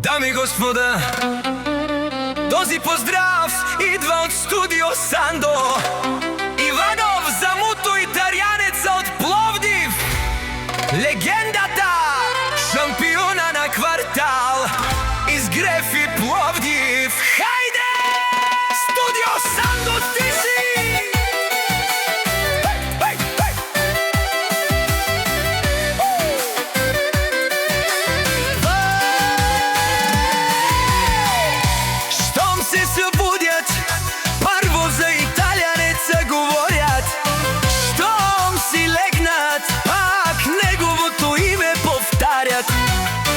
Дами и господа, този поздрав идва от студио Сандо. Иванов Замуто, италианеца от Пловдив, легендата, шампиона на квартал из Грефи, Пловдив. Хайде! Студио Сандо, ти си! Се събудят, първо за италианеца говорят. Щом си легнат, пак неговото име повтарят.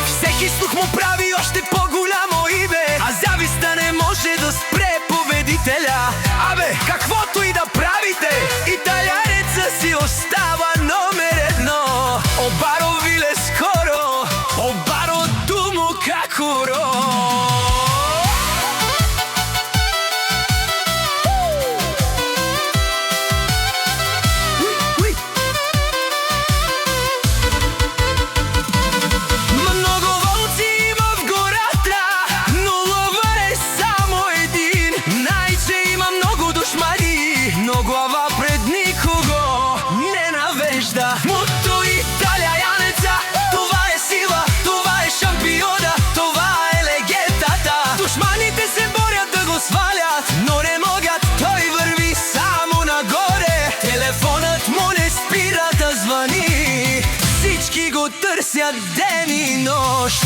Всеки слух му прави още по-голямо име, а завистта не може да спре победителя. Абе, каквото и да правите, италианеца си остава номер едно. Обаро виле скоро, обаро думо какуро. Но глава пред никого не навежда. Муто италианеца, това е сила, това е шампиона, това е легендата. Душманите се борят да го свалят, но не могат, той върви само нагоре. Телефонът му не спира да звъни, всички го търсят ден и нощ.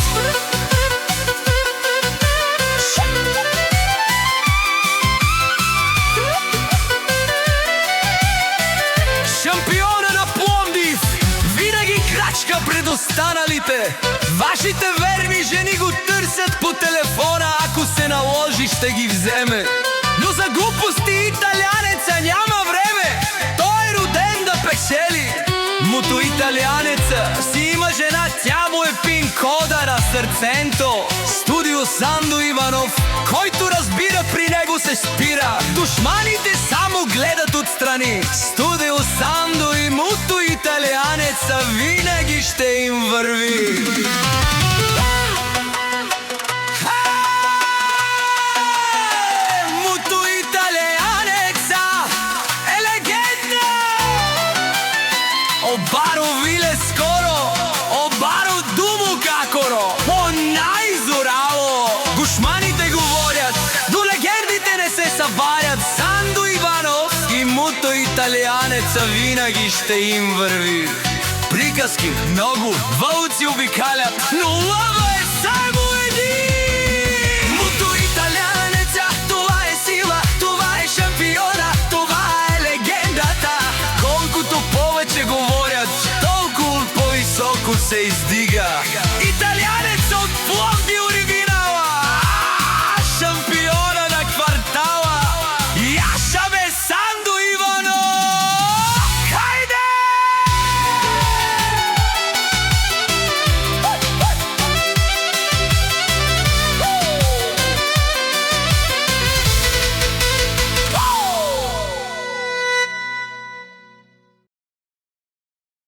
Шампиона на Пловдив винаги крачка пред останалите. Вашите верни жени го търсят по телефона, ако се наложи ще ги вземе. Но за глупости италианеца няма време, той е роден да печели. Муто италианеца си има жена, тя му е пин-кода на сърцето. Студио Сандо Иванов, който разбира, при него се спира. Душманите само гледат отстрани. Студио Сандо и Муто италианеца винаги ще им върви. Муто италианеца е легенда. Обаро виле скоро, обаро думо какоро. По-най-зорало душманите говорят, до легендите не се събарят. Сандо Иванов и Муто италианеца винаги ще им върви. Приказки много, вълци обикалят, но лъва е само един. Муто италианеца, това е сила, това е шампиона, това е легендата. Колкото повече говорят, толкова по-високо се издига.